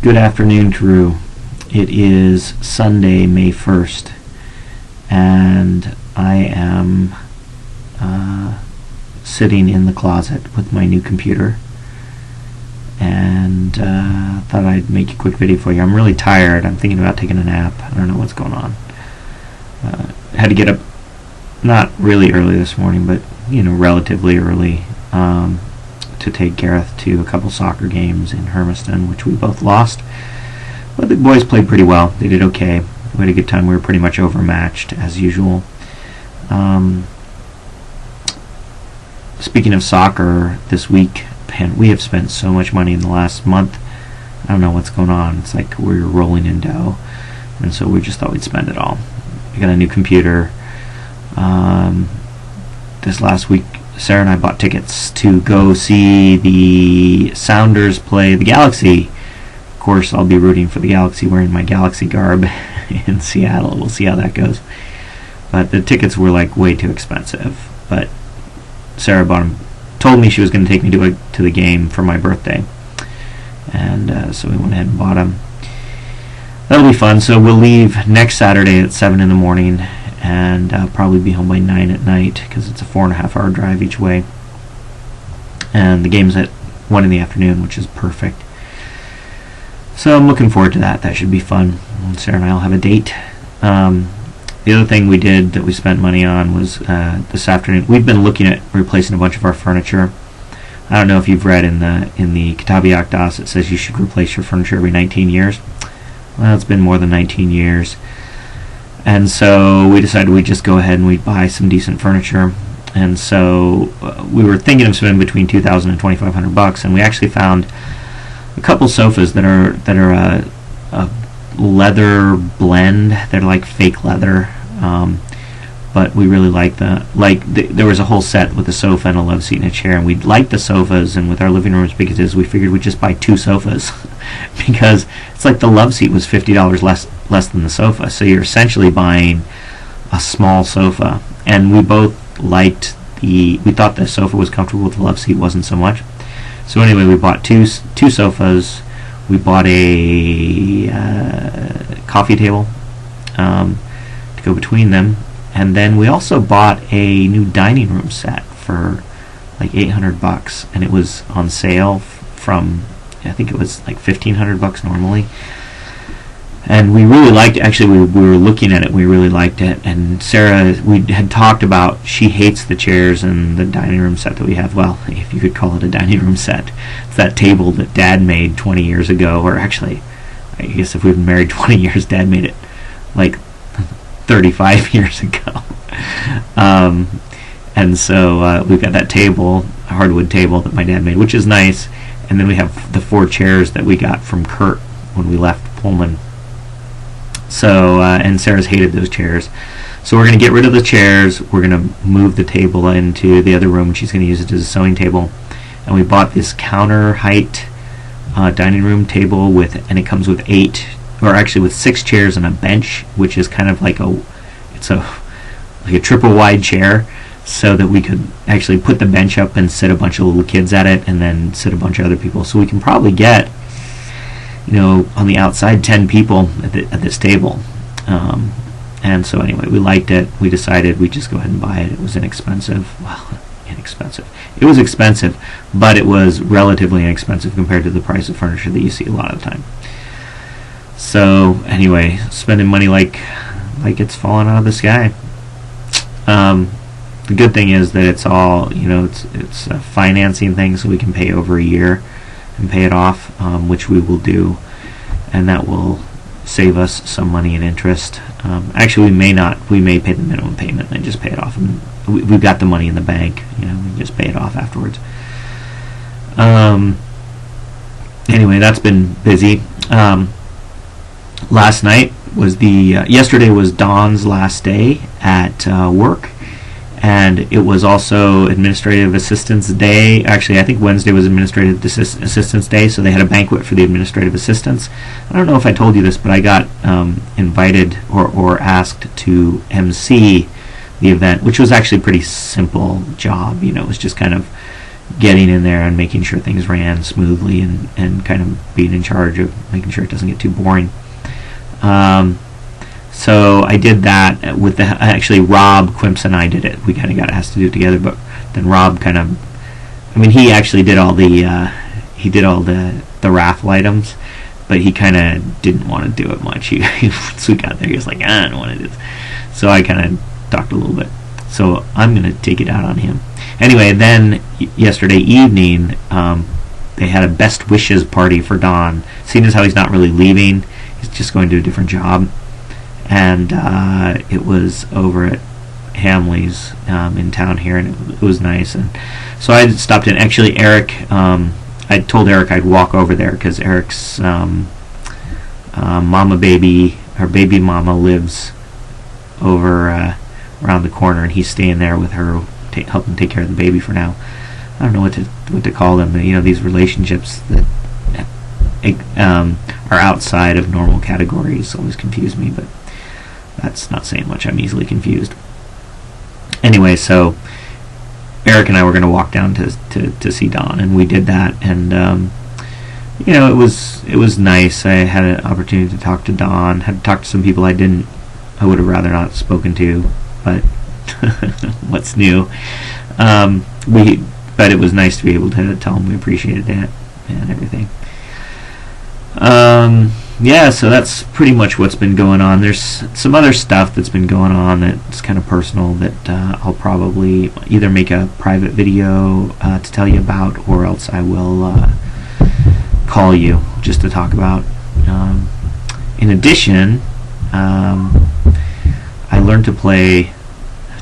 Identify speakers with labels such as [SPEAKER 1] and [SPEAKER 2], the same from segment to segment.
[SPEAKER 1] Good afternoon, Drew. It is Sunday, May 1st, and I am sitting in the closet with my new computer, and thought I'd make a quick video for you. I'm really tired. I'm thinking about taking a nap. I don't know what's going on. Had to get up not really early this morning, but relatively early, to take Gareth to a couple soccer games in Hermiston, which we both lost. But the boys played pretty well. They did okay. We had a good time. We were pretty much overmatched as usual. Speaking of soccer, this week, man, we have spent so much money in the last month. I don't know what's going on. It's like we're rolling in dough, and so we just thought we'd spend it all. We got a new computer. This last week, Sarah and I bought tickets to go see the Sounders play the Galaxy. Of course, I'll be rooting for the Galaxy wearing my Galaxy garb in Seattle. We'll see how that goes. But the tickets were like way too expensive. But Sarah bought them, told me she was going to take me to the game for my birthday. And so we went ahead and bought them. That'll be fun. So we'll leave next Saturday at 7 in the morning. And I'll probably be home by 9 at night because it's a 4.5 hour drive each way. And the game's at 1 in the afternoon, which is perfect. So I'm looking forward to that. That should be fun. And Sarah and I will have a date. The other thing we did that we spent money on was this afternoon. We've been looking at replacing a bunch of our furniture. I don't know if you've read in the Kitabi Akdas, it says you should replace your furniture every 19 years. Well, it's been more than 19 years. And so we decided we'd just go ahead and we'd buy some decent furniture. And so we were thinking of spending between $2,000 and $2,500, and we actually found a couple sofas that are a leather blend. They're like fake leather, but we really like there was a whole set with a sofa and a love seat and a chair, and we liked the sofas. And with our living room as big as it is, we figured we'd just buy 2 sofas because it's like the love seat was $50 less than the sofa, so you're essentially buying a small sofa. And we both liked we thought the sofa was comfortable, the love seat wasn't so much. So anyway, we bought two sofas. We bought a coffee table to go between them, and then we also bought a new dining room set for like $800, and it was on sale from, I think it was like $1,500 normally. And we really liked it. Actually, we were looking at it. We really liked it. And Sarah, we had talked about, she hates the chairs and the dining room set that we have. Well, if you could call it a dining room set. It's that table that Dad made 20 years ago. Or actually, I guess if we've been married 20 years, Dad made it like 35 years ago. And so we've got that table, a hardwood table that my dad made, which is nice. And then we have the 4 chairs that we got from Kurt when we left Pullman. So, and Sarah's hated those chairs. So we're going to get rid of the chairs. We're going to move the table into the other room. She's going to use it as a sewing table. And we bought this counter height dining room table and it comes with 6 chairs and a bench, which is kind of like a triple wide chair, so that we could actually put the bench up and sit a bunch of little kids at it, and then sit a bunch of other people. So we can probably get, on the outside, 10 people at this table. And so anyway, we liked it. We decided we'd just go ahead and buy it. It was inexpensive. Well, inexpensive. It was expensive, but it was relatively inexpensive compared to the price of furniture that you see a lot of the time. So anyway, spending money like it's falling out of the sky. The good thing is that it's all, it's a financing thing, so we can pay over a year and pay it off, which we will do, and that will save us some money in interest. Actually, we may not. We may pay the minimum payment and just pay it off, and we've got the money in the bank. We just pay it off afterwards. Anyway, that's been busy. Last night was yesterday was Dawn's last day at work. And it was also Administrative Assistants Day. Actually, I think Wednesday was Administrative Assistants Day, so they had a banquet for the administrative assistants. I don't know if I told you this, but I got invited or asked to MC the event, which was actually a pretty simple job. It was just kind of getting in there and making sure things ran smoothly, and kind of being in charge of making sure it doesn't get too boring. So I did that with actually Rob Quimps and I did it. We kind of got asked to do it together, but then Rob kind of, he actually did all the raffle items, but he kind of didn't want to do it much. Once we got there, he was like, I don't want to do this. So I kind of talked a little bit. So I'm going to take it out on him. Anyway, then yesterday evening, they had a best wishes party for Don. Seeing as how he's not really leaving, he's just going to a different job. And it was over at Hamley's in town here, and it was nice. And so I stopped in. Actually, Eric, I told Eric I'd walk over there because Eric's mama baby, her baby mama, lives over around the corner, and he's staying there with her, helping take care of the baby for now. I don't know what to call them. These relationships that are outside of normal categories always confuse me, but that's not saying much. I'm easily confused. Anyway, so Eric and I were going to walk down to see Don, and we did that, and it was nice. I had an opportunity to talk to Don. Had to talk to some people I would have rather not spoken to, but what's new? But it was nice to be able to tell him we appreciated it and everything. So that's pretty much what's been going on. There's some other stuff that's been going on that's kind of personal that I'll probably either make a private video to tell you about, or else I will call you just to talk about. In addition, I learned to play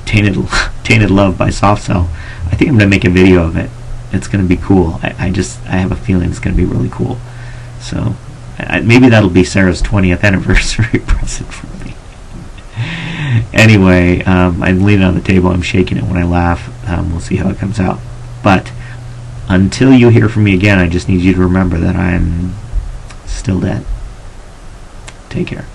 [SPEAKER 1] Tainted Love by Soft Cell. I think I'm going to make a video of it. It's going to be cool. I have a feeling it's going to be really cool. So maybe that'll be Sarah's 20th anniversary present for me. Anyway, I'm leaning on the table. I'm shaking it when I laugh. We'll see how it comes out. But until you hear from me again, I just need you to remember that I'm still dead. Take care.